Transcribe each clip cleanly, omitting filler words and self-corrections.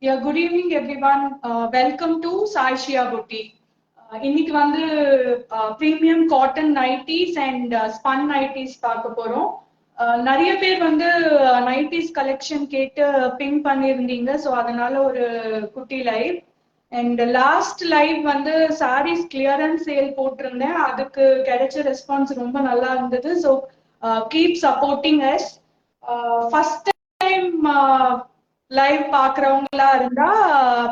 Yeah, good evening everyone. Welcome to Sai Shia Boutique. இன்னைக்கு வந்து premium cotton nighties and spun nighties பார்க்க போறோம். நிறைய பேர் வந்து நைட்டிஸ் கலெக்ஷன் கேட்டு பிங் பண்ணியிருந்தீங்க. ஸோ அதனால ஒரு குட்டி லைவ். அண்ட் லாஸ்ட் லைவ் வந்து சாரீஸ் கிளியரன்ஸ் சேல் போட்டிருந்தேன். அதுக்கு கிடைச்ச ரெஸ்பான்ஸ் ரொம்ப நல்லா இருந்தது. So keep supporting us. First time live பாக்குறவங்களா இருந்தா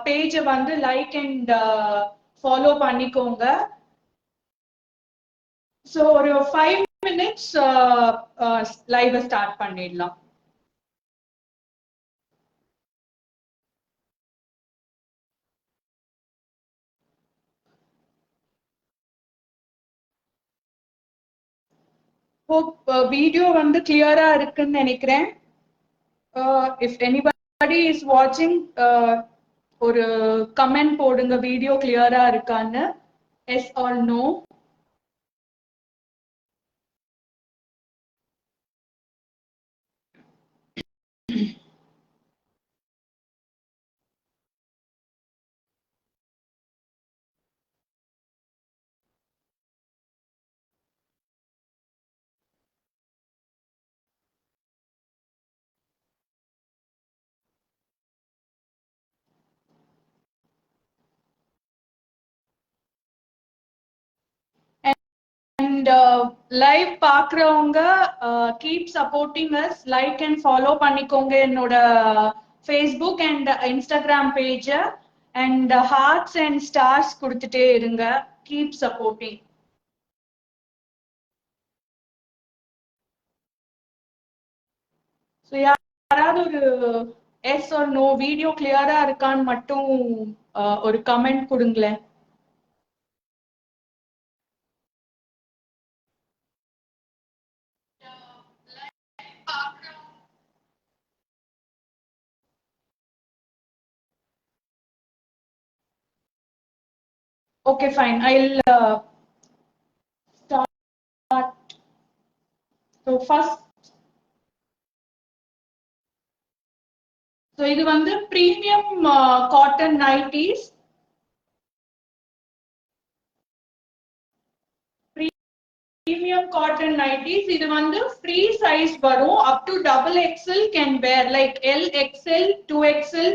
பேஜை வந்து லைக் அண்ட் ஃபாலோ பண்ணிக்கோங்க. ஸோ ஒரு 5 minutes லைவ் ஸ்டார்ட் பண்ணிடலாம். ஹோப் வீடியோ வந்து கிளியரா இருக்குன்னு நினைக்கிறேன். இஃப் எனிபடி இஸ் வாட்சிங் ஒரு கமெண்ட் போடுங்க, வீடியோ கிளியரா இருக்கான்னு. Yes or no. And live பாக்குறவங்க keep supporting us, like and follow பண்ணிக்கோங்க என்னோட Facebook and Instagram page, and hearts and stars கொடுத்துட்டே இருங்க. keep supporting. So யாராவது ஒரு எஸ் or நோ வீடியோ கிளியரா இருக்கான்னு மட்டும் ஒரு கமெண்ட் கொடுங்களேன். Okay, fine. I'll start. So first, so இது வந்து premium cotton nighties. Premium cotton nighties. இது வந்து free size வரும். Up to XXL can wear, like LXL, 2XL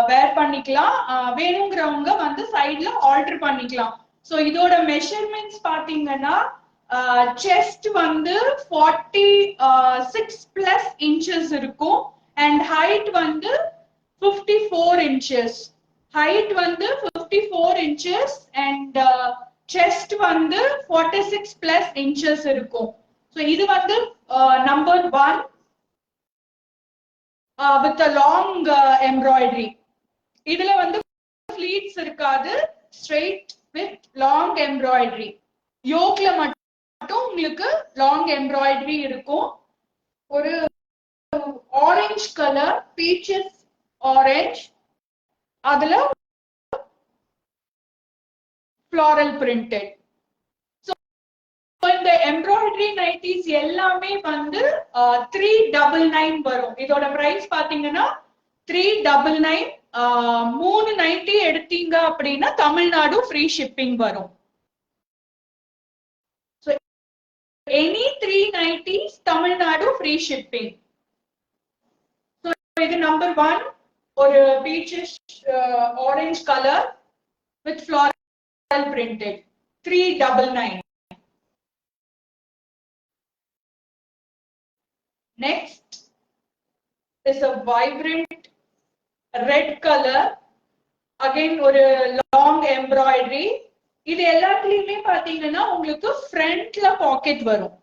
wear பண்ணிக்கலாம். வேணுங்கிறவங்க வந்து சைடுல ஆல்டர் பண்ணிக்கலாம். ஸோ இதோட மெஷர்மெண்ட்ஸ் பாத்தீங்கன்னா செஸ்ட் வந்து 46+ inches இருக்கும். அண்ட் ஹைட் வந்து 54 inches. ஹைட் வந்து 54 inches அண்ட் செஸ்ட் வந்து 46+ inches இருக்கும். ஸோ இது வந்து number 1 with a long embroidery. இதுல வந்து pleats இருக்காது, straight with long embroidery. யோக்ல மட்டும் உங்களுக்கு long embroidery இருக்கும். ஒரு ஆரஞ்சு கலர், பீச்சஸ் ஆரஞ்சு, அதுல floral printed. இந்த எம்ப்ராய்டரி நைட்டிஸ் எல்லாமே வந்து 399 வரும். இதோட பிரைஸ் பாத்தீங்கன்னா 399. 3 நைட்டி எடுத்தீங்க அப்படின்னா தமிழ்நாடு ஃப்ரீ ஷிப்பிங் வரும். Any 3 nighties Tamil Nadu free shipping. இது நம்பர் 1, ஒரு peaches orange colour with floral printed, 399. Next is a vibrant red color. Again ஒரு long embroidery. இது எல்லாத்துலயுமே பாத்தீங்கன்னா உங்களுக்கு ஃப்ரண்ட்ல பாக்கெட் வரும்.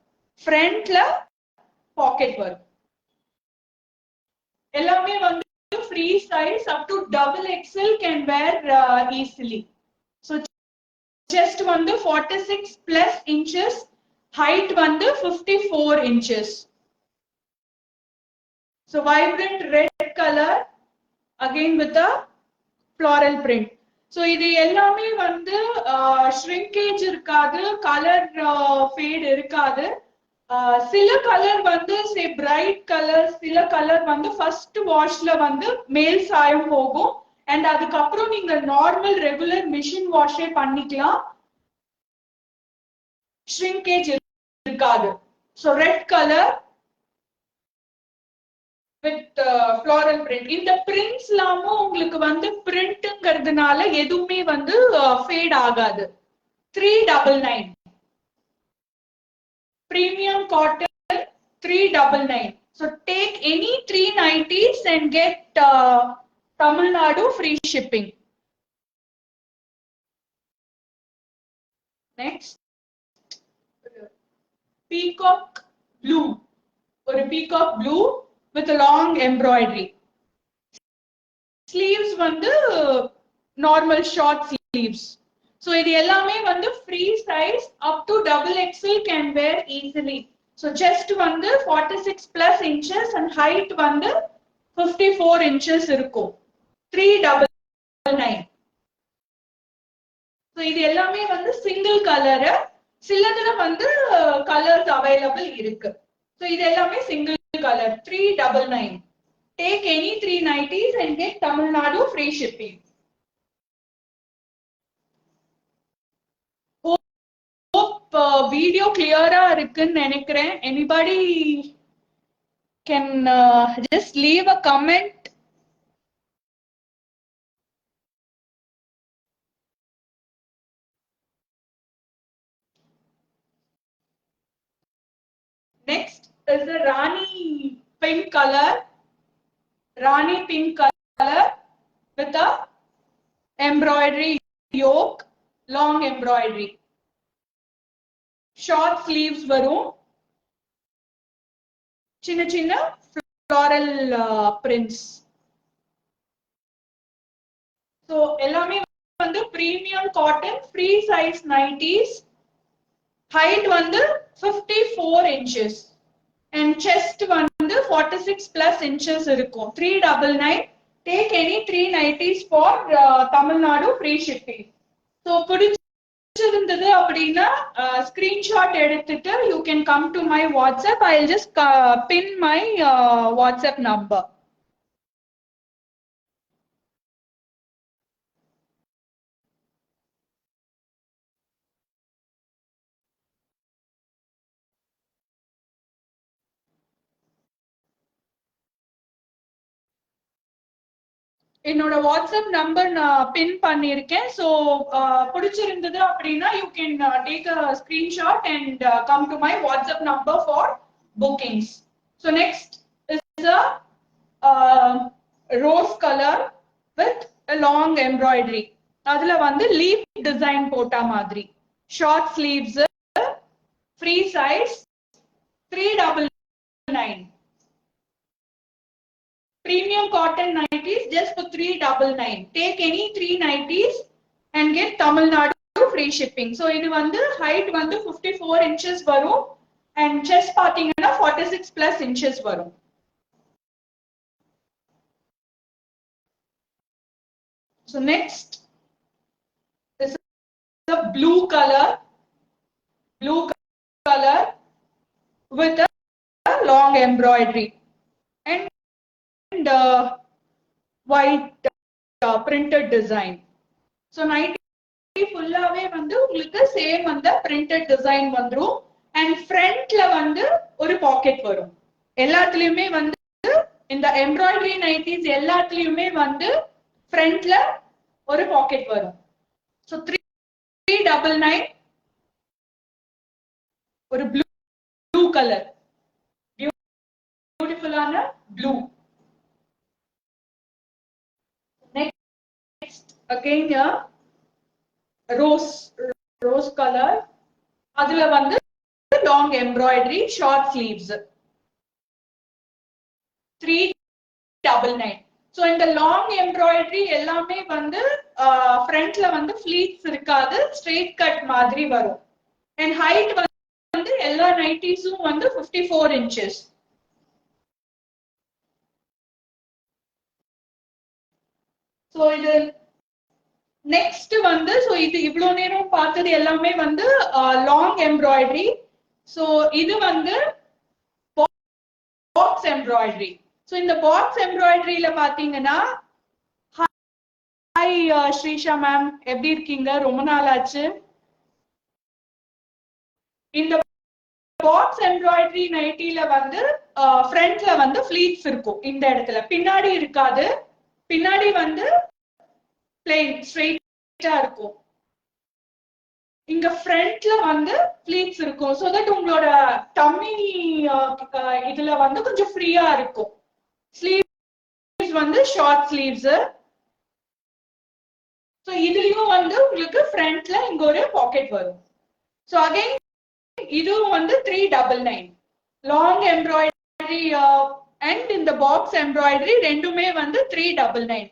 எல்லாமே வந்து free size. up to XXL can wear easily. So chest வந்து 46+ inches, height வந்து 54 inches. So vibrant red color, again with a floral print. So இது எல்லாமே வந்து shrinkage இருக்காது, color fade இருக்காது. சில கலர் வந்து சே பிரைட் கலர், சில கலர் வந்து ஃபர்ஸ்ட் வாஷ்ல வந்து மேல் சாயம் போகும் அண்ட் அதுக்கப்புறம் நீங்க நார்மல் ரெகுலர் மிஷின் வாஷே பண்ணிக்கலாம், ஷ்ரிங்கேஜ் இருக்காது. So red colour with floral print. இந்த பிரிண்ட்ஸ் எல்லாமும் உங்களுக்கு வந்து பிரிண்ட்ங்கிறதுனால எதுவுமே வந்து ஃபேட் ஆகாது. 399 premium cotton 399. So take any 390s and get Tamil Nadu free shipping. Next, peacock blue or a peacock blue with a long embroidery. Sleeves வந்து normal short sleeves. So இது எல்லாமே வந்து free size up to XXL can wear easily. So chest வந்து 46 plus inches and height வந்து 54 inches இருக்கும். 399. So இது எல்லாமே வந்து single color. சிலதுல வந்து colors available இருக்கு. So இது எல்லாமே single color. 399. Take any 390s and get Tamil Nadu free shipping. Video clear-ஆ இருக்குன்னு நினைக்கிறேன். Anybody can just leave a comment. Next is the Rani pink color. Rani pink color with a embroidery yoke, long embroidery. Short sleeves வரும். சின்ன சின்ன floral prints. So எல்லாமே வந்து premium cotton free size 90s. Height வந்து 54 inches and chest வந்து 46 plus inches இருக்கும். 399. Take any 390s for Tamil Nadu free shipping. So பிடிச்சிருந்தது அப்படின்னா screenshot எடுத்துட்டு you can come to my WhatsApp. I'll just pin my WhatsApp number. என்னோட WhatsApp number நான் பின் பண்ணிருக்கேன். So பிடிச்சிருந்தது அப்படின்னா you can take a screenshot and come to my WhatsApp number for bookings. So next is a rose colour with long embroidery. அதுல வந்து leaf design போட்ட மாதிரி. Short sleeves, free size, 399. Premium cotton 90s just for 399. Take any 390s and get Tamil Nadu free shipping. So இது வந்து height வந்து 54 inches வரும் and chest பாத்தீங்கன்னா 46 plus inches வரும். So next is the blue color with a long embroidery and white printed design. So nighty fullaவே வந்து உங்களுக்கு same அந்த printed design வந்துரும் and frontல வந்து ஒரு பாக்கெட் வரும். எல்லாத்துலயுமே வந்து இந்த embroidery nighties எல்லாத்துலயுமே வந்து frontல ஒரு பாக்கெட் வரும். So 399. ஒரு blue color, beautiful ஆன blue. Next again here rose color. அதுல வந்து long embroidery, short sleeves. 399. So இந்த long embroidery எல்லாமே வந்து ஃப்ரண்ட்ல வந்து ஃபிளீட்ஸ் இருக்காது, ஸ்ட்ரெயிட் கட் மாதிரி வரும். and height வந்து எல்லா நைட்டிஸும் வந்து 54 inches. So இது நெக்ஸ்ட் வந்து, ஸோ இது இவ்வளவு நேரம் பார்த்தது எல்லாமே வந்து லாங் எம்ப்ராய்டரி. சோ இது வந்து பாக்ஸ் எம்ப்ராய்டரி. சோ இந்த பாக்ஸ் எம்ப்ராய்டரியில பாத்தீங்கன்னா, ஹாய் ஸ்ரீஷா மேம், எப்படி இருக்கீங்க? ரொம்ப நாள் ஆச்சு. இந்த பாக்ஸ் எம்ப்ராய்டரி நைட்டில வந்து ஃப்ரண்ட்ல வந்து ஃபிளீட்ஸ் இருக்கும். இந்த இடத்துல பின்னாடி இருக்காது. பின்னாடி வந்து பிளெயின் ஸ்ட்ரெயிட்டா இருக்கும். இங்க ஃப்ரண்ட்ல வந்து ஃபிளீட்ஸ் இருக்கும். சோ தட் உங்களோட டம்மி இதுல வந்து கொஞ்சம் ஃப்ரீயா இருக்கும். ஸ்லீவ்ஸ் வந்து ஷார்ட் ஸ்லீவ்ஸ். சோ இதுலயும் வந்து உங்களுக்கு ஃப்ரண்ட்ல இங்க ஒரு பாக்கெட் வரும். சோ அகைன் இதுவும் வந்து 399. லாங் எம்ப்ராய்டரி அண்ட் இந்த பாக்ஸ் எம்ப்ராய்டரி ரெண்டுமே வந்து 399.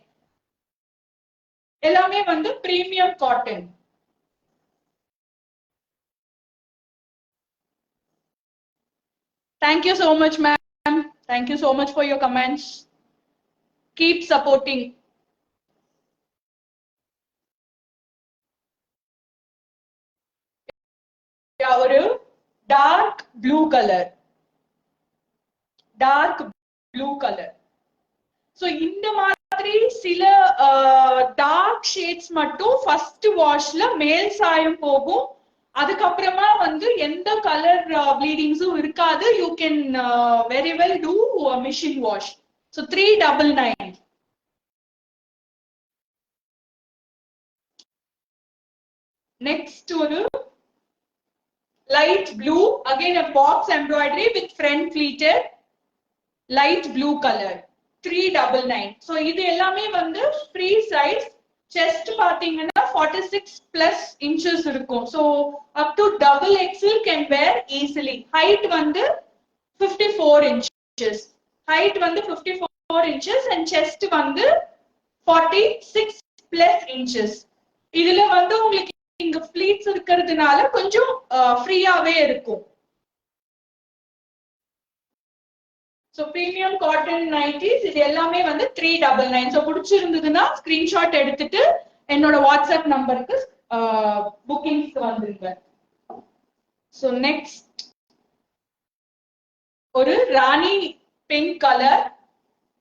எல்லாமே வந்து premium cotton. Thank you so much, ma'am. Thank you so much for your comments. Keep supporting. ஒரு dark blue colour. Dark blue colour. So இந்த மாதிரி சில டார்க் ஷேட்ஸ் மட்டும் ஃபர்ஸ்ட் வாஷ்ல மேல் சாயம் போகும். அதுக்கப்புறமா வந்து எந்த கலர் ப்ளீடிங்ஸும் இருக்காது. You can very well do machine wash. So 399. Next ஒரு light blue, again a box embroidery with front pleated light blue color, 399. So இது எல்லாமே வந்து ஃப்ரீ சைஸ். செஸ்ட் பாத்தீங்கன்னா 46 பிளஸ் இன்ச்சஸ் இருக்கும். So up to double XL can wear easily. Height வந்து 54 inches. Height வந்து 54 inches and chest வந்து 46 plus inches. இதுல வந்து உங்களுக்கு இங்க ஃபிளீட்ஸ் இருக்கிறதுனால கொஞ்சம் ஃப்ரீயாவே இருக்கும். சோ பிரீமியம் காட்டன் நைட்டிஸ் இது எல்லாமே வந்து 399. சோ பிடிச்சிருந்ததுன்னா ஸ்கிரீன்ஷாட் எடுத்துட்டு என்னோட வாட்ஸ்அப் நம்பருக்கு புக்கிங்ஸ் வந்துருங்க. சோ நெக்ஸ்ட் ஒரு rani pink colour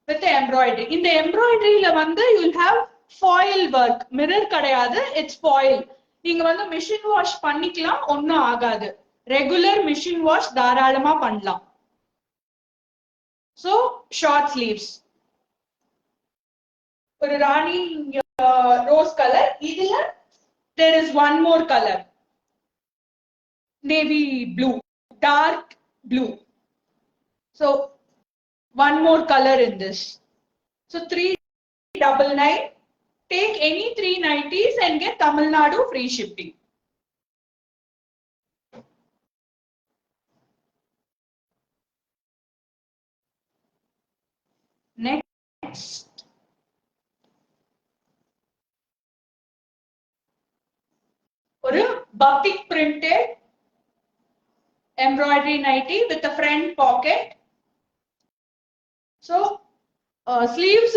with embroidery. இந்த எம்ப்ராய்டரியில வந்து you will have foil work. Mirror கிடையாது, இட்ஸ் ஃபாயில். நீங்க வந்து மிஷின் வாஷ் பண்ணிக்கலாம், ஒன்னும் ஆகாது. ரெகுலர் மிஷின் வாஷ் தாராளமா பண்ணலாம். So short sleeves. ஒரு ராணி ரோஸ் கலர். இதுல there is one more color, navy blue, dark blue. So one more color in this. So 399. Take any 390s and get Tamil Nadu free shipping. Next ஒரு batik printed embroidery nightie with a front pocket. So sleeves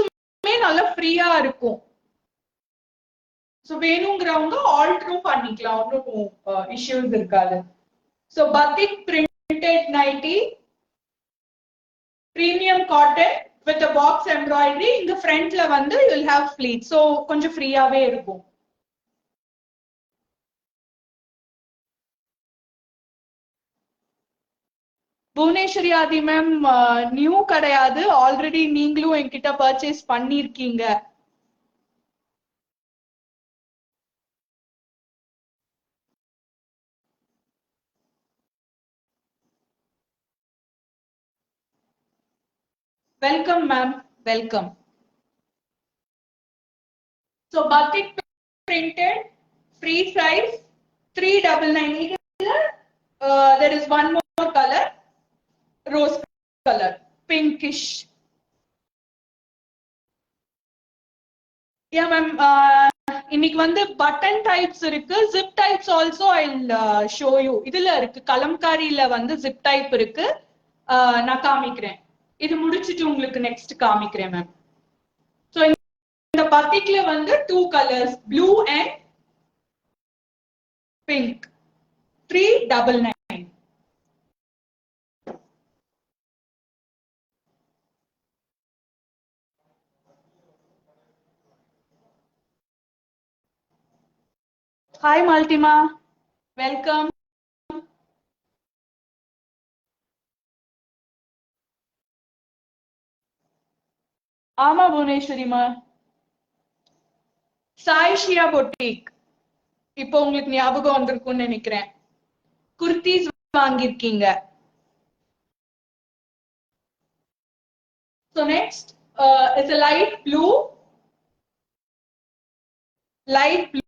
நல்ல ஃப்ரீயா இருக்கும். So வேணுங்கிறவங்க ஆல்டரும் பண்ணிக்கலாம், ஒன்றும் issues இருக்காது. So batik printed nightie, premium cotton with a box embroidery. இந்த ஃப்ரண்ட்ல வந்து you will have pleats. So கொஞ்சம் ஃப்ரீயாவே இருக்கும். புவனேஸ்வரி ஆதி மேம் நியூ கிடையாது, ஆல்ரெடி நீங்களும் என்கிட்ட பர்ச்சேஸ் பண்ணிருக்கீங்க. Welcome ma'am, welcome. So batik printed, free size, 399. There is one more color, rose color, pinkish. Yeah ma'am, இன்னைக்கு வந்து பட்டன் டைப்ஸ் இருக்கு, zip types also I will show you. இதுல இருக்கு கலம்காரியில வந்து ஜிப் டைப் இருக்கு, நான் காமிக்கிறேன். இது முடிச்சிட்டு உங்களுக்கு நெக்ஸ்ட் காமிக்கிறேன் மேம். சோ இந்த பத்திக்ல வந்து 2 colours, blue and pink, 399. Hi Maltima, welcome. ஆமா புவனேஸ்வரிமா. சாய் ஷியா பொட்டிக். இப்போ உங்களுக்கு ஞாபகம் வந்திருக்கும்னு நினைக்கிறேன். குர்தீஸ் வாங்கியிருக்கீங்க. So next, it's a light blue. Light blue.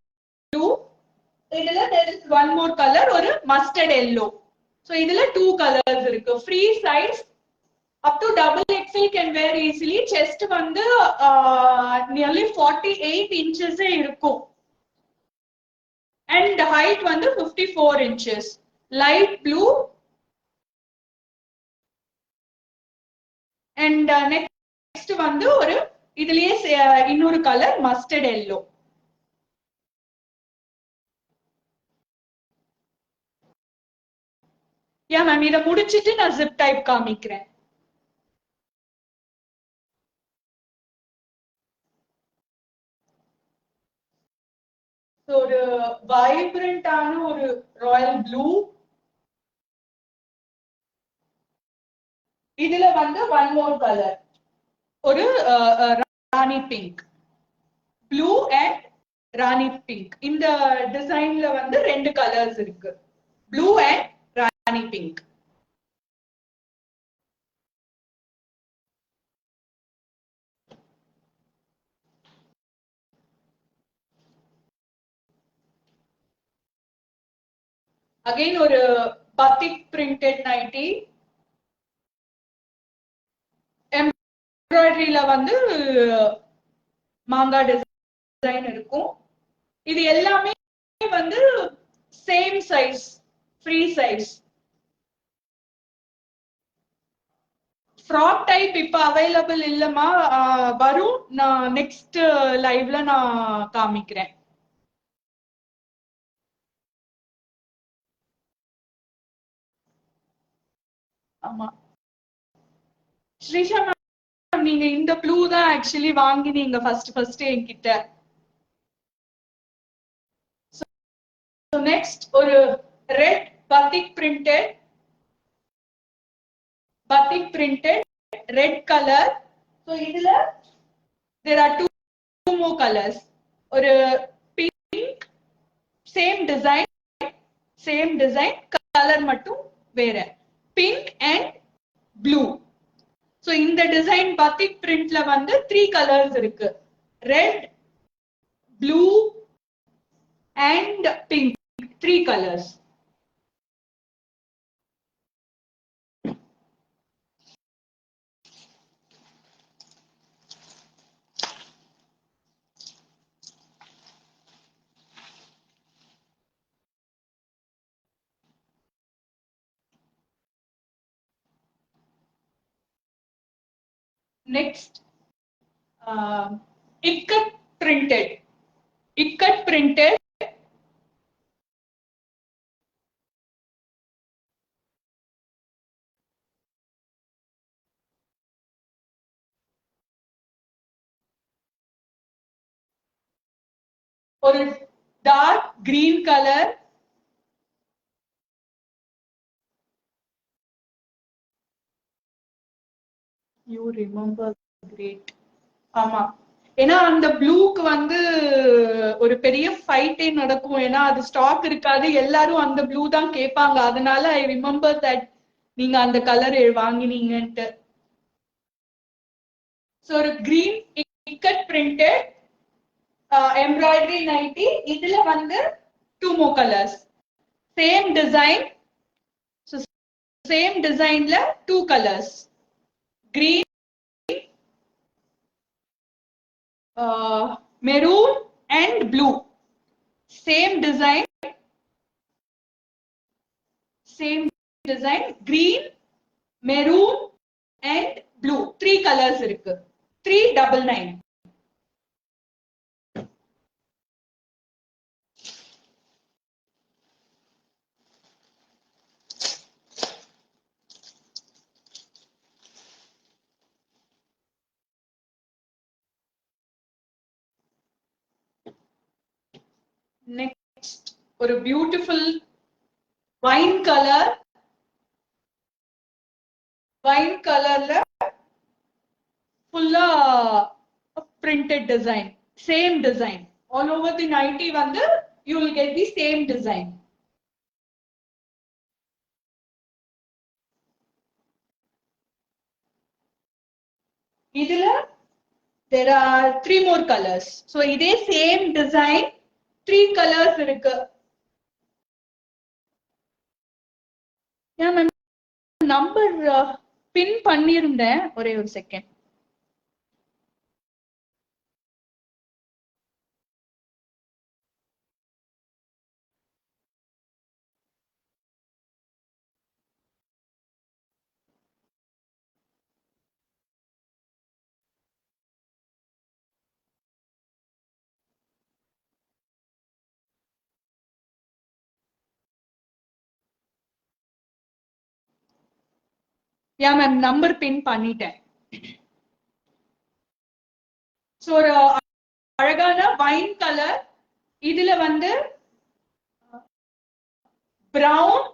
இதுல there is one more color, ஒரு mustard yellow. So இதுல two colors இருக்கு. Free size up to double XL can wear easily. Chest வந்து nearly 48 inches இருக்கும். And the height வந்து 54 inches. Light blue. And next வந்து ஒரு இதுலயே இன்னொரு colour mustard yellow. Yeah ma'am, இத முடிச்சிட்டு நான் zip type காமிக்கிறேன். ஒரு வைப்ரண்டான ஒரு ராயல் ப்ளூ. இதுல வந்து ஒன் மோர் கலர், ஒரு rani pink. Blue and rani pink. இந்த டிசைன்ல வந்து ரெண்டு கலர்ஸ் இருக்கு, blue and rani pink. Again ஒரு batik printed நைட்டி. எம்ப்ராய்டரியில வந்து மாங்கா டிசைன் இருக்கும். இது எல்லாமே வந்து same size, free size. Frock type இப்ப அவைலபிள் இல்லமா, வரும். நான் நெக்ஸ்ட் லைவ்ல நான் காமிக்கிறேன். ஆமா ஸ்ரீஷா மேம், நீங்க இந்த ப்ளூ தான் ஆக்சுவலி வாங்கினீங்க ஃபர்ஸ்ட் என்கிட்ட. So next ஒரு red batik printed red color. So இதுல there are two more colors. ஒரு pink, same design கலர் மட்டும் வேற, pink and blue. So இந்த டிசைன் batik printல வந்து 3 கலர்ஸ் இருக்கு, red, blue and pink. 3 colors. Next, ikat printed. ஒரு dark green colour. You remember, great. ஆமா, ஏன்னா அந்த ப்ளூக்கு வந்து ஒரு பெரிய ஃபைட்டே நடக்கும். ஏன்னா அது ஸ்டாக் இருக்காது, எல்லாரும் அந்த ப்ளூ தான் கேட்பாங்க. அதனால ஐ ரிமெம்பர் தட் நீங்க அந்த கலர் வாங்கினீங்கன்ட்டு. ஸோ ஒரு green ikat printed embroidery nightie. இதுல வந்து 2 more colors. சேம் டிசைன்ல 2 colors, green, maroon and blue. Same design, green, maroon and blue. 3 colors இருக்கு. 399. Next, ஒரு பியூட்டிஃபுல் வைன் கலர்ல ஃபுல்லா printed design, same design all over the nighty வந்து you will get the same design. இதுல there are 3 more colors. So இதே same design 3 colors இருக்கு. நான் number பின் பண்ணிருந்தேன், ஒரே ஒரு செகண்ட். மேம் நம்பர் பின் பண்ணிட்டேன். சோ ஒரு அழகான வைன் கலர், இதுல வந்து brown,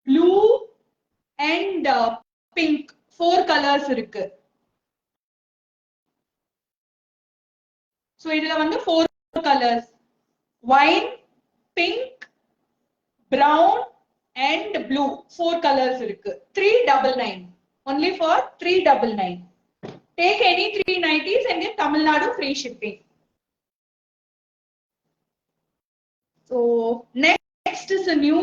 blue and pink 4 colours இருக்கு. சோ இதுல வந்து 4 colours, wine, pink, brown and blue 4 colors இருக்கு. 399 only for 399. Take any 3 nighties and then Tamil Nadu free shipping. So next is a new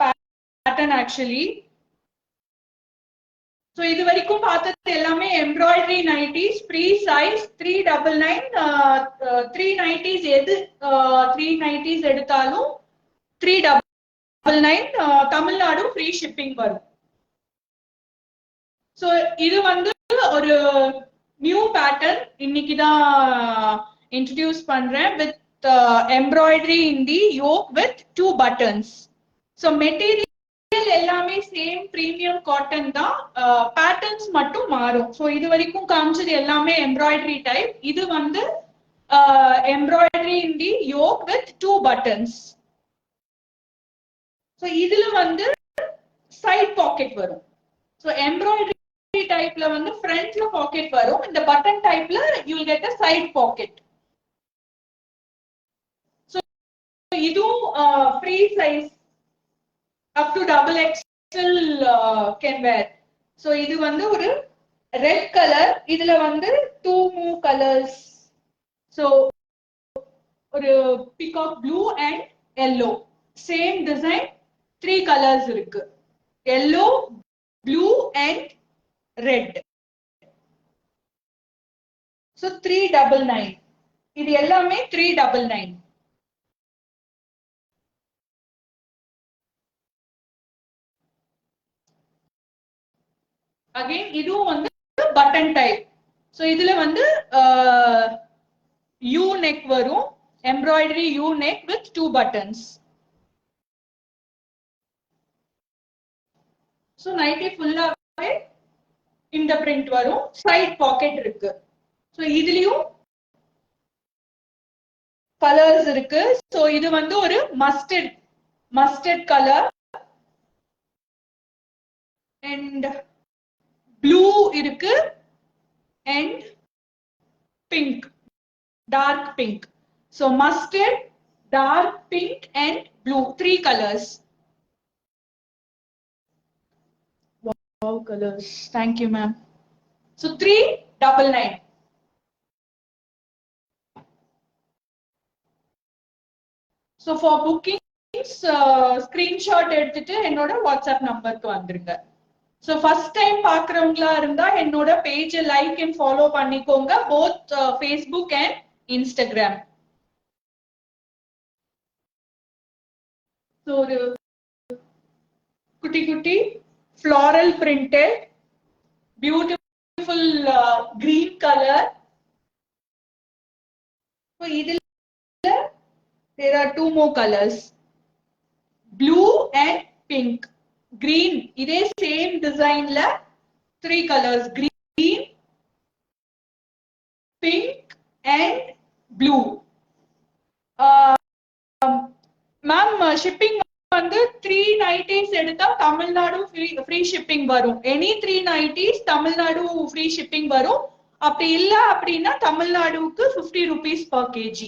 pattern actually. So இது வரைக்கும் பார்த்தது எல்லாமே embroidery nighties, free size 399. 3 nighties எது 3 nighties எடுத்தாலும் 399 Tamil Nadu free shipping வரும். So இது வந்து ஒரு நியூ பேட்டர்ன் இன்னைக்கு தான் இன்ட்ரோடியூஸ் பண்றேன் with embroidery in the yoke with 2 buttons. So material எல்லாமே சேம் பிரீமியம் காட்டன் தான், பேட்டர்ன்ஸ் மட்டும் மாறும். சோ இது வரைக்கும் காமிச்சது எல்லாமே எம்ப்ராய்டரி டைப், இது வந்து embroidery in the yoke with 2 buttons. So இதுல வந்து சைட் பாக்கெட் வரும். சோ எம்ப்ராய்டரி டைப்ல வந்து ஃப்ரண்ட்ல பாக்கெட் வரும், இந்த பட்டன் டைப்ல you will get a side pocket. So இதுவும் free size up to XXL can wear. So இது வந்து ஒரு ரெட் கலர், இதுல வந்து 2 more colors. சோ ஒரு peacock blue and yellow, same design 3 colors இருக்கு, yellow, blue and red. So 399. இது எல்லாமே 399. அகைன் இதுவும் வந்து பட்டன் டைப். சோ இதுல வந்து யூ நெக் வரும், embroidery U neck with 2 buttons. So nightie ஃபுல்லாவே இந்த பிரிண்ட் வரும், சைட் பாக்கெட் இருக்கு. சோ இதுலயும் கலர்ஸ் இருக்கு. சோ இது வந்து ஒரு மஸ்டர்ட் கலர் அண்ட் ப்ளூ இருக்கு and pink, dark pink. So mustard, dark pink and blue, 3 colors. Wow, colors. Thank you, ma'am. So 399. So for bookings, screenshot எடுத்துட்டு என்னோட வாட்ஸ்அப் நம்பருக்கு வந்துருங்க. So first time பாக்குறவங்களா இருந்தா என்னோட பேஜ் லைக் அண்ட் ஃபாலோ பண்ணிக்கோங்க, both Facebook and Instagram. So ஒரு குட்டி குட்டி floral printed beautiful green color. So இதுல there are 2 more colors, blue and pink. Green, இதே same designல 3 colors, green, pink and blue. Ma'am shipping வந்து 390s எடுத்தா Tamil Nadu free shipping வரும். Any 390s Tamil Nadu free shipping வரும். அப்படி இல்ல அப்படின்னா தமிழ்நாடுக்கு 50 rupees per kg.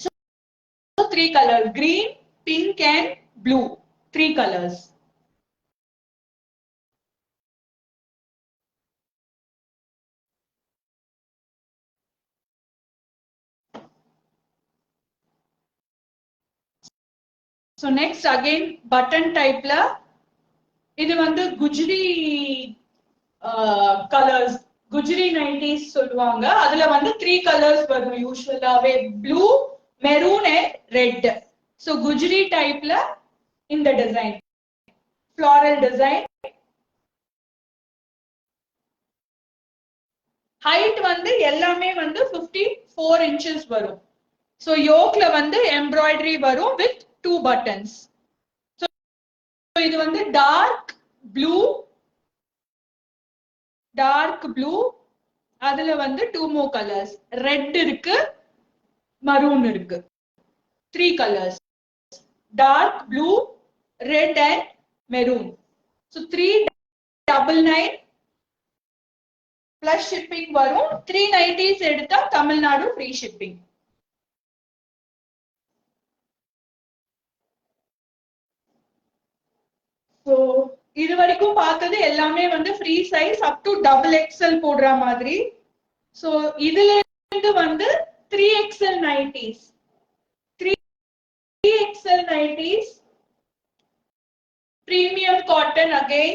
So 3 colors: green, pink and blue. 3 colors. So next again button type la இது வந்து Gujri colours, Gujri 90s சொல்லுவாங்க. அதுல வந்து 3 கலர்ஸ் வரும் யூசுவலாவே, blue, maroon and red. So Gujri டைப்ல இந்த டிசைன், ஃப்ளாரல் டிசைன். ஹைட் வந்து எல்லாமே வந்து 54 inches வரும். சோ யோக்ல வந்து எம்ப்ராய்டரி வரும் வித் 2 buttons. இது வந்து டார்க் ப்ளூ, அதுல வந்து 2 more colors, ரெட் இருக்கு, மரூன் இருக்கு. 3 colors: dark blue, red and maroon. So 399 plus shipping வரும். 390s எடுத்தா தமிழ்நாடு ஃப்ரீ ஷிப்பிங். So இது வரைக்கும் பார்த்தது எல்லாமே வந்து free size up to XXL போடுற மாதிரி. சோ இதுல இருந்து வந்து 3XL 90s, 3XL 90s premium cotton again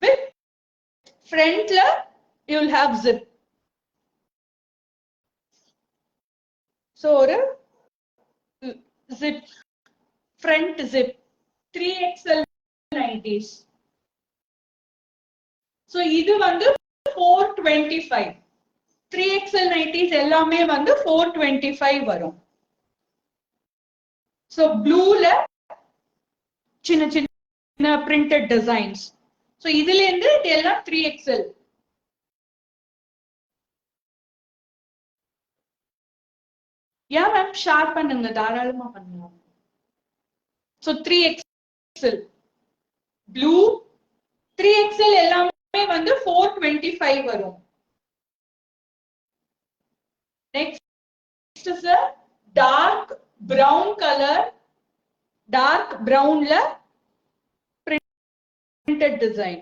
with front la you will have zip. So ஒரு zip, front zip, 3XL 90s. So இது வந்து 425. 3XL 90s எல்லாமே வந்து 425 வரும். So ப்ளூல சின்ன சின்ன printed designs. So இதுல இருந்து இது எல்லாம் 3XL. யா மேம் ஷேர் பண்ணுங்க, தாராளமா பண்ணலாம். So 3XL ப்ளூ, 3XL எல்லாமே வந்து 425 வரும். Next is a dark brown color, dark brownல printed design.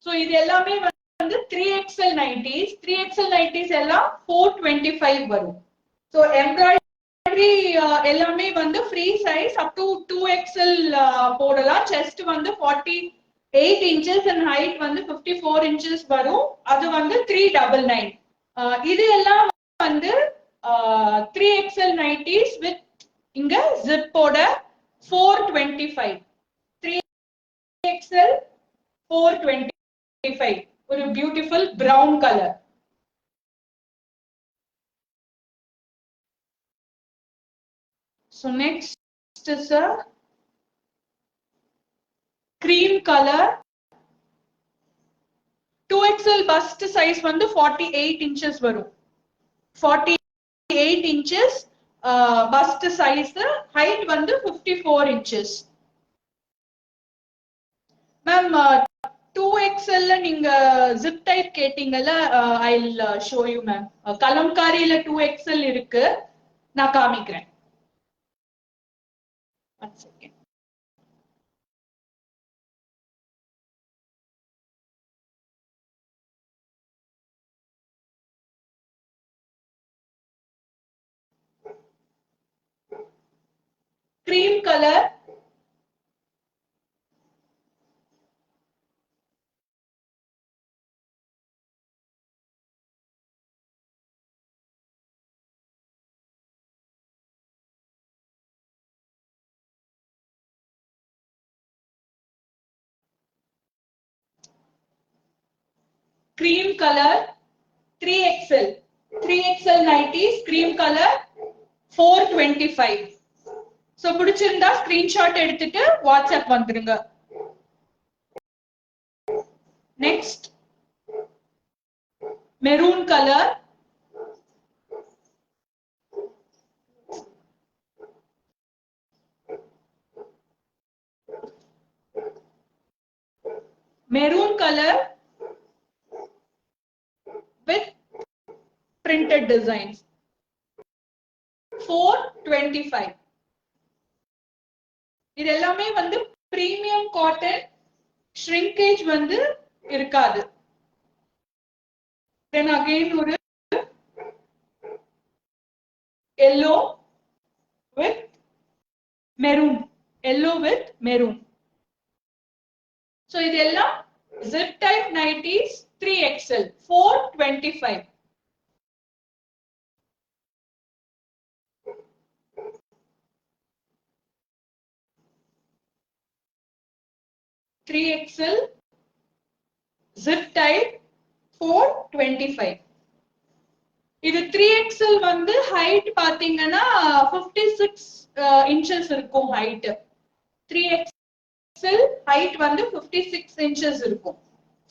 So இது எல்லாமே வந்து 3XL 90s, 3XL 90s எல்லாம் 425 வரும். So embroidery எல்லாமே வந்து free size up to 2XL போடலாம். செஸ்ட் வந்து 48 inches and height வந்து 54 inches வரும். அது வந்து 399. இது எல்லாம் வந்து 3XL 90s with இங்க zip ஓட 425. 3XL 425, ஒரு beautiful brown color. So next is a cream color. 2XL bust size வந்து 48 inches வரும். 48 inches bust size, height வந்து 54 inches. மேம் 2XL நீங்க zip type கேட்டீங்கல்ல, I'll show you ma'am. கலம்காரியில 2XL இருக்கு, நான் காமிக்கிறேன். One second. Cream color, cream color, 3XL 90s, cream color 425. So பிடிச்சிருந்தா screenshot எடுத்துட்டு வாட்ஸ்அப் வந்துருங்க. Next maroon color, with printed designs. 425. இது எல்லாமே வந்து பிரீமியம் காட்டன், shrinkage வந்து இருக்காது. Then again ஒரு yellow with maroon. Yellow with maroon. So இதெல்லாம் zip type nighties 3XL 425. XL zip type 425. இது 3XL வந்து height பாத்தீங்கன்னா 56 inches இருக்கும் height. 3XL height வந்து 56 inches இருக்கும்.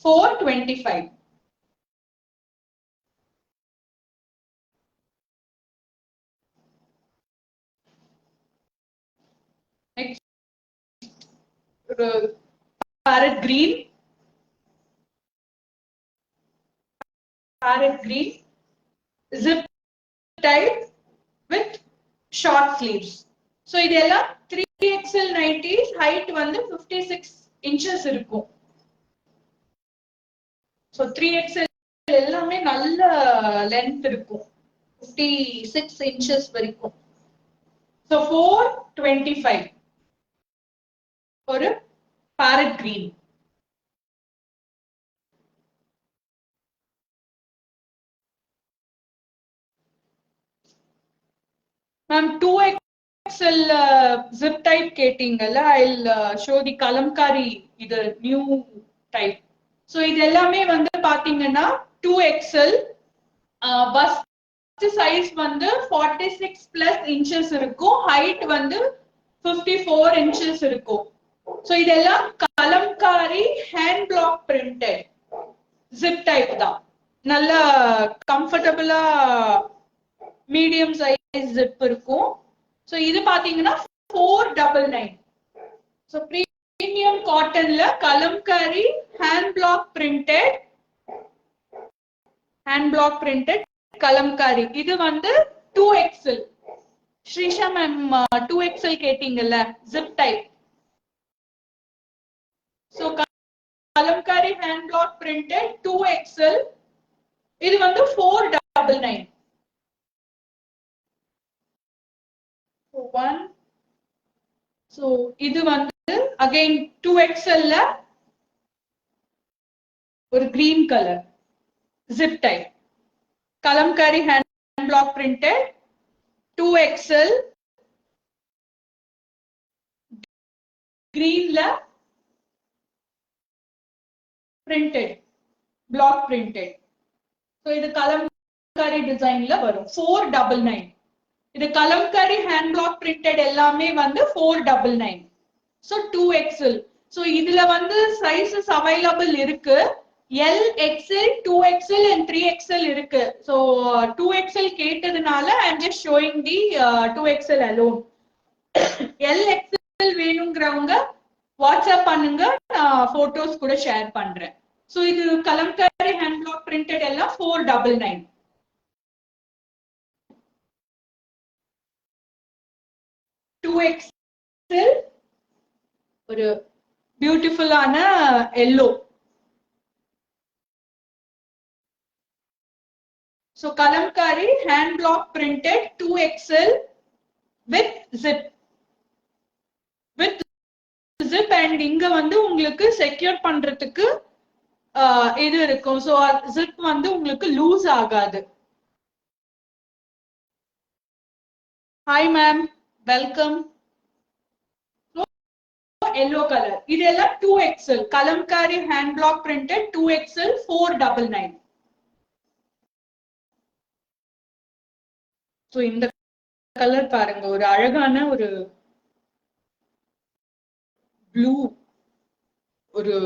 425. Next, parrot green. Zip type with short sleeves. So இதெல்லாம் 3XL nighties height வந்து 56 inches இருக்கும். So 3XL எல்லாமே நல்ல length இருக்கும். 56 inches வரைக்கும். So 425. ஒரு parrot green. Ma'am, 2XL zip type கேட்டீங்கல்ல, I'll show the kalamkari, இது new type. So இது எல்லாமே வந்து பாத்தீங்கன்னா 2XL, bust size வந்து 46 plus inches இருக்கும், height வந்து 54 inches இருக்கும். So இதெல்லாம் kalamkari hand block printed zip type தான். நல்ல கம்ஃபர்டபுளா மீடியம் சைஸ் ஜிப் இருக்கும். சோ இது பாத்தீங்கன்னா 499. சோ பிரீமியம் காட்டன்ல Kalamkari hand block printed Kalamkari. இது வந்து 2XL. ஸ்ரீஷா மேம் 2XL கேட்டீங்கல்ல, zip type. So Kalamkari hand block printed 2XL. இது வந்து 499. One. So இது வந்து again 2XL ல ஒரு green color zip type kalamkari hand block printed 2XL green ல printed block printed. So இது kalamkari design ல வரும் 499. இது கலம்காரி ஹேண்ட் பிளாக் பிரிண்டட் எல்லாமே வந்து 499. So 2XL. So இதுல வந்து சைஸஸ் அவைலபிள் இருக்கு. L, XL, 2XL and 3XL இருக்கு. So 2XL கேட்டதுனால I am just showing the 2XL alone. L, XL வேணும்ங்கறவங்க வாட்ஸ்அப் பண்ணுங்க, நான் போட்டோஸ் கூட ஷேர் பண்றேன். So இது கலம்காரி ஹேண்ட் பிளாக் பிரிண்டட் எல்லாம் 499. ஒரு பியூட்டிஃபுல்லான yellow. So Kalamkari hand block printed 2XL with zip and இங்க வந்து உங்களுக்கு செக்யூர் பண்றதுக்கு இது இருக்கும். சோ ஜிப் வந்து உங்களுக்கு லூஸ் ஆகாது. Hi ma'am, welcome. yellow color. இதெல்லாம் 2XL Kalamkari hand block printed 2XL 499. So இந்த கலர் பாருங்க, ஒரு அழகான ஒரு ப்ளூ, ஒரு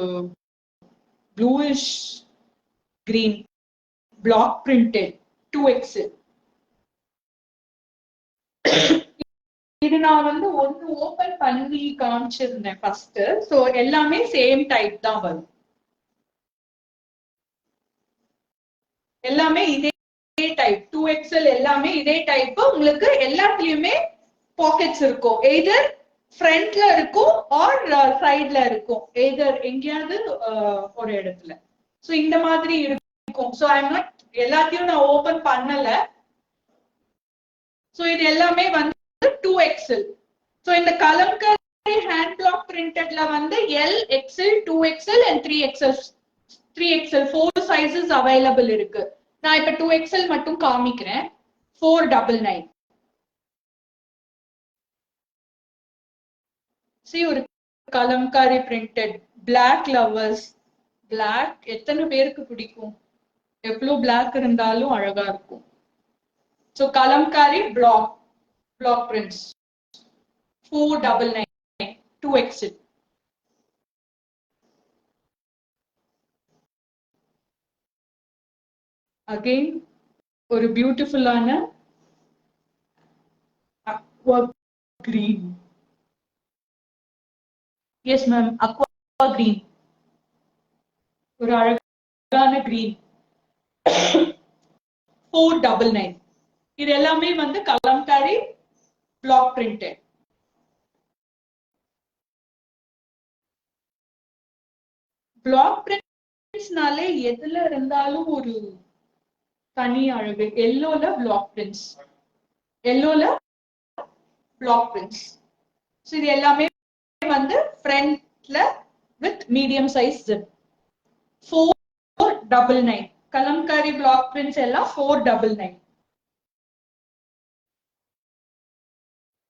bluish green block printed 2XL. இது நான் வந்து ஒன்னு ஓபன் பண்ணி காமிச்சிருந்தேன் ஃபர்ஸ்ட். சோ எல்லாமே சேம் டைப் தான் வரும். எல்லாமே இதே டைப் 2XL எல்லாமே இதே டைப். உங்களுக்கு எல்லாத்துலயுமே பாக்கெட்ஸ் இருக்கும். எய்தர் ஃப்ரண்ட்ல இருக்கும் ஆர் சைட்ல இருக்கும். எய்தர் எங்கேயாவது ஒரு இடத்துல. சோ இந்த மாதிரி இருக்கும். சோ ஐ எம் நாட் எல்லாத்தையும் நான் ஓபன் பண்ணல. சோ இது எல்லாமே வந்து 2XL. சோ இந்த கலம்காரி ஹேண்ட் பிளாக் பிரிண்டட்ல வந்து L, XL, 2XL and 3XL 4 sizes available இருக்கு. நான் இப்ப 2XL மட்டும் காமிக்கிறேன். 499. See ஒரு Kalamkari printed black lovers. black எத்தனை பேருக்கு பிடிக்கும்? எவ்வளவு black இருந்தாலும் அழகா இருக்கும். So Kalamkari block prints 499 2XL. Again ஒரு பியூட்டிஃபுல்லான aqua green. Yes ma'am, aqua green. ஒரு அழகான green 499. இது எல்லாமே வந்து கலம்காரி block printed. block printsனாலே எதுல இருந்தாலும் ஒரு தனி அழகு. எல்லோல block prints. எல்லோல block prints. So இது எல்லாமே வந்து ஃப்ரண்ட்ல with medium size zip 499. Kalamkari block prints எல்லாம் 499.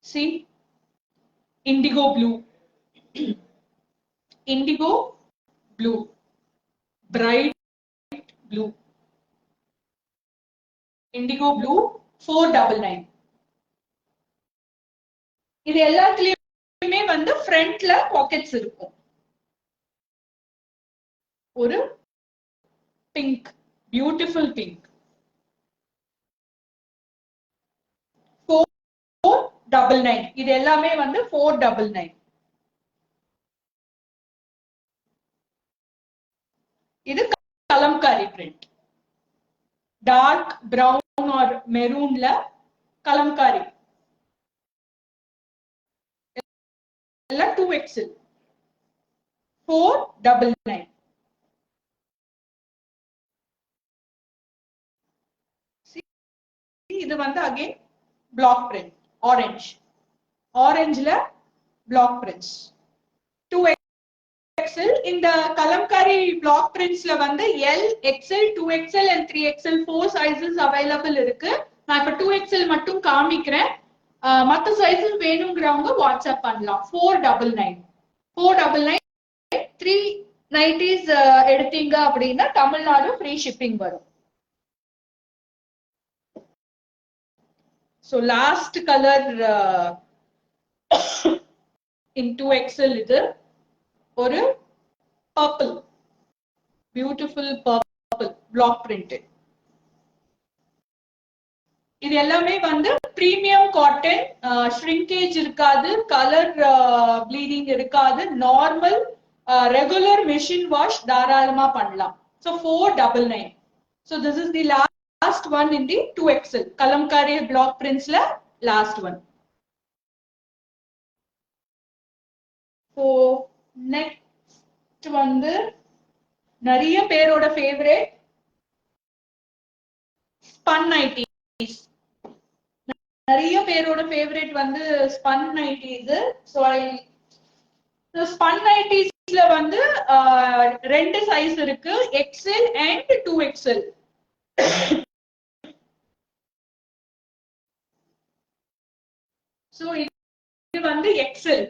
See indigo blue. indigo blue, bright blue, indigo blue 499. இது எல்லாத்துலயுமே வந்து ஃப்ரண்ட்ல பாக்கெட்ஸ் இருக்கும். ஒரு பிங்க், பியூட்டிஃபுல் பிங்க் 499. இது எல்லாமே வந்து 499. இது Kalamkari print. Dark brown or மெரூன்ல கலம்காரி. எல்லாம் 2XL 499. இது வந்து அகைன் பிளாக் பிரிண்ட் ஆரஞ்சுல பிளாக் பிரிண்ட்ஸ் 2XL. இந்த கலம்காரி பிளாக் பிரிண்ட்ஸ்ல வந்து L, XL, 2XL and 3XL 4 sizes available இருக்கு. நான் இப்ப 2XL மட்டும் காமிக்கிறேன். மத்த சைஸஸ் வேணுங்கிறவங்க வாட்ஸ்அப் பண்ணலாம். 499 390s எடுத்தீங்க அப்படின்னா தமிழ்நாடு ஃப்ரீ ஷிப்பிங் வரும். So last color in 2XL இது ஒரு purple, beautiful purple block printed. இது எல்லாமே வந்து பிரீமியம் காட்டன், ஷ்ரிங்கேஜ் இருக்காது, கலர் ப்ளீடிங் இருக்காது, நார்மல் ரெகுலர் மெஷின் வாஷ் தாராளமா பண்ணலாம். So 499. So this is the last one in the 2XL Kalamkari block prints la last one. So next வந்து நிறைய பேரோட ஃபேவரட் ஸ்பன் நைட்டிஸ். நிறைய பேரோட ஃபேவரட் வந்து ஸ்பன் நைட்டிஸ். சோ ஸ்பன் நைட்டிஸ்ல வந்து ரெண்டு சைஸ் இருக்கு, XL and 2XL. சோ இது வந்து XL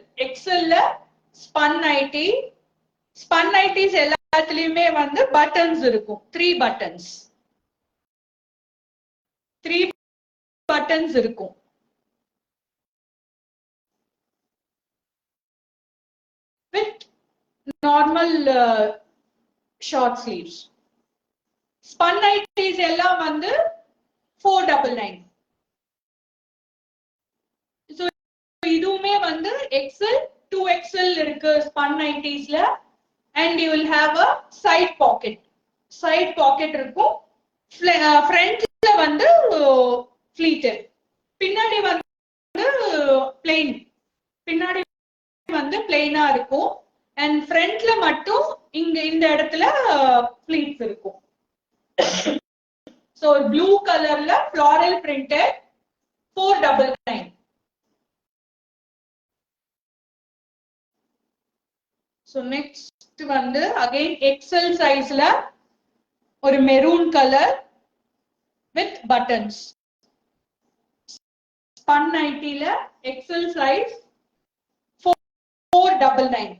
ஸ்பன் நைட்டிஸ் எல்லாத்துலயுமே வந்து பட்டன்ஸ் இருக்கும். 3 பட்டன்ஸ் இருக்கும். with normal short sleeves. Spun nighties எல்லாம் வந்து 499. ஸோ இதுவுமே வந்து எக்ஸல் 2XL இருக்கு ஸ்பன் நைட்டிஸ்ல. And you will have a side pocket இருக்கும். ஃப்ரண்ட்ல வந்து ஃபிளீட்டட், பின்னாடி வந்து பிளெயின், பின்னாடி வந்து பிளெயினா இருக்கும். அண்ட் ஃப்ரண்ட்ல மட்டும் இங்க இந்த இடத்துல ஃபிளீட்ஸ் இருக்கும். ஸோ ப்ளூ கலர்ல ஃப்ளாரல் பிரிண்டட் 499. ஸோ நெக்ஸ்ட் வந்து அகைன் எக்ஸல் சைஸ்ல ஒரு maroon colour with buttons. Spun நைட்டில எக்ஸல் சைஸ் 499.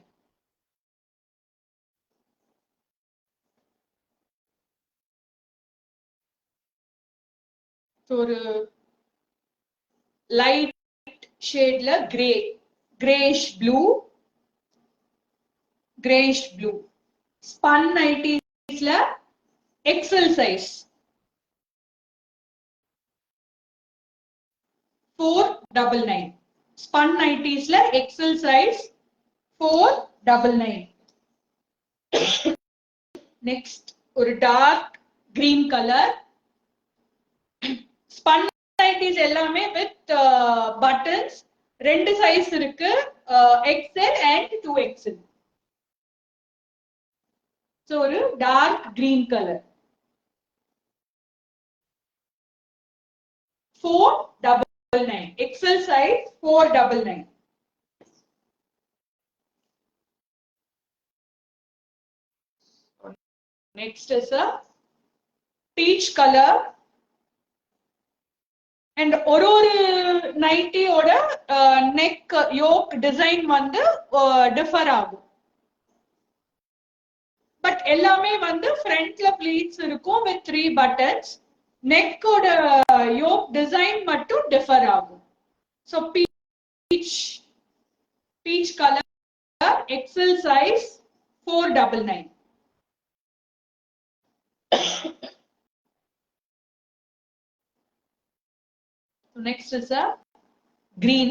ஒரு லைட் ஷேட்ல கிரேஷ் ப்ளூ ஸ்பன் நைட்டிஸ்ல எக்ஸல் சைஸ் 499. ஸ்பன் நைட்டிஸ்ல எக்ஸல் சைஸ் 499. நெக்ஸ்ட் ஒரு dark green colour. Spun nighties எல்லாமே வித் பட்டன்ஸ். ரெண்டு சைஸ் இருக்கு, XL and 2XL. ஸோ ஒரு dark green colour 499. XL size 499. Next is a peach color. And ஒரு நைட்டியோட நெக் யோக் டிசைன் வந்து டிஃபர் ஆகும். பட் எல்லாமே வந்து ஃப்ரண்ட்ல ப்ளீட்ஸ் இருக்கும் வித் 3 பட்டன்ஸ். நெக்கோட யோக் டிசைன் மட்டும் டிஃபர் ஆகும். So peach colour XL size 499. Next is a green,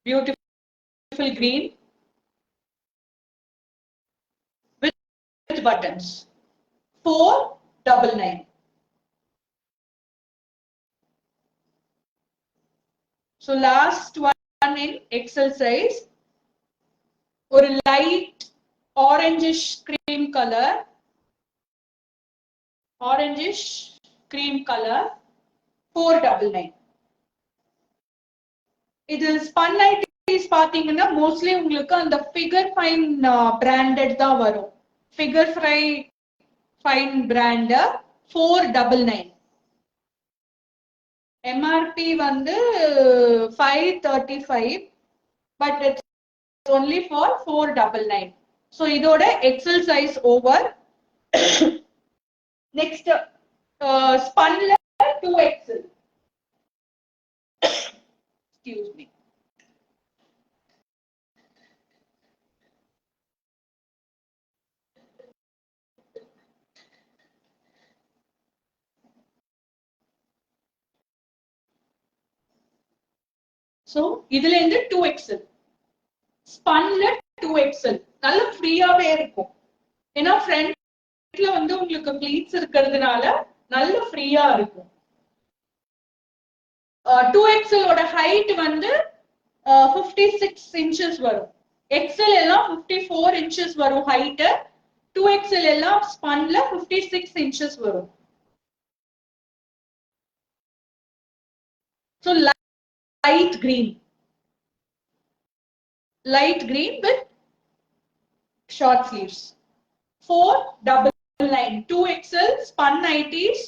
beautiful green with buttons, 499. So last one in XL size, or light orangish cream color, 499. இது spun nighties பாத்தீங்கன்னா mostly உங்களுக்கு அந்த figure fine branded தான் வரும். Figure fine brand 499. MRP வந்து 535, but it's only for 499. So இதோட XL size over. Next ஸ்பன்ல 2XL. Excuse me. So இதுல இருந்து 2XL. ஸ்பன்ல 2XL நல்ல ஃப்ரீயாவே இருக்கும். ஏன்னா ஃப்ரண்ட்ல வந்து உங்களுக்கு ப்ளீட்ஸ் இருக்கிறதுனால நல்ல ஃப்ரீயா இருக்கும். 2XL ஓட ஹைட் வந்து 56 inches வரும். XL எல்லாம் 54 inches வரும் ஹைட். 2XL எல்லாம் ஸ்பன்ல 56 inches வரும். So light green with short sleeves, 499. 2XL spun nighties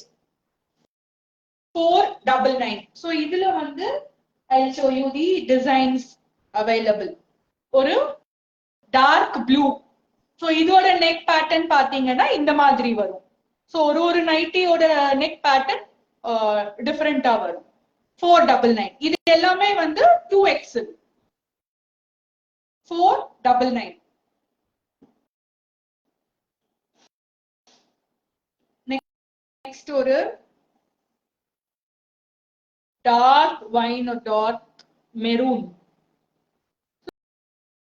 499. So இதுல வந்து I'll show you the designs available. ஒரு dark blue. So இதோட neck pattern பாத்தீங்கன்னா இந்த மாதிரி வரும். So ஒரு நைட்டியோட neck pattern டிஃபரெண்டா வரும். 499. இது எல்லாமே வந்து 2XL 499. next ஒரு டார்க் வைன் டார்க் மெரூன்.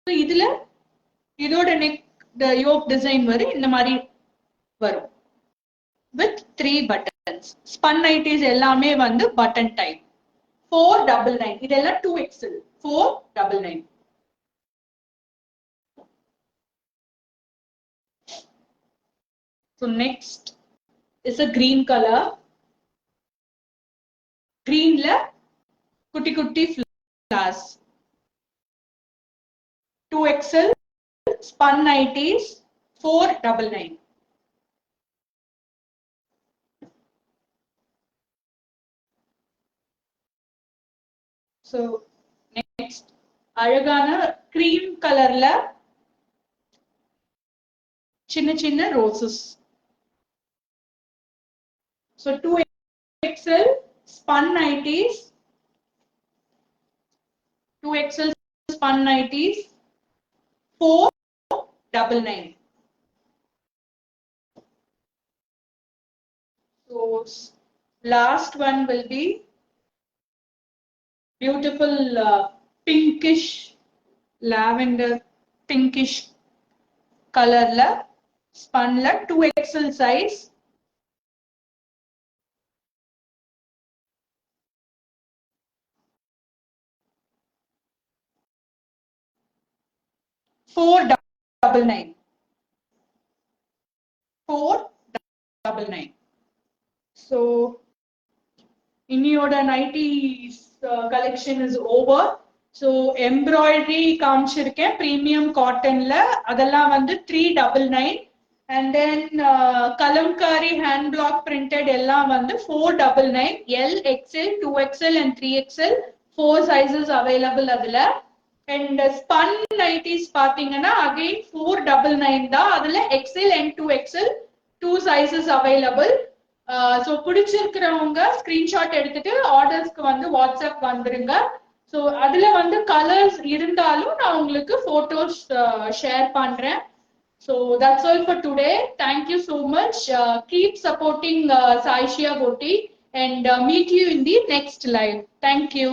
இதுல இதோட நெக் யோக் டிசைன் வரும் இந்த மாதிரி வரும் வித் 3 buttons. ஸ்பன் நைட்டிஸ் எல்லாமே வந்து பட்டன் டைப். 499. இதெல்லாம் 2XL. 499. So next is a green color. Greenல குட்டி குட்டி flowers. 2XL spun nighties 499. So next அழகான cream கலர்ல சின்ன சின்ன roses. So 2XL spun nighties, 2XL spun nighties 499. So last one will be beautiful pinkish lavender pinkish color la spun la 2XL size. $499. 499. So இன்னியோட nighties collection is over. So embroidery காமிச்சிருக்கேன் premium cottonல அதெல்லாம் வந்து 399. And then kalamkari hand block printed எல்லாம் வந்து 499. L, XL, 2XL and 3XL 4 sizes available அதுல. And spun nighties பாத்தீங்கன்னா again 499 தான். அதுல XL and 2XL 2 sizes available. So பிடிச்சிருக்கிறவங்க screenshot எடுத்துட்டு ஆர்டர்ஸ்க்கு வந்து வாட்ஸ்அப் வந்துருங்க. ஸோ அதுல வந்து கலர்ஸ் இருந்தாலும் நான் உங்களுக்கு போட்டோஸ் ஷேர் பண்றேன். So that's all for today. Thank you so much. Keep supporting Sai Shia Boutique and meet you in the next live. Thank you.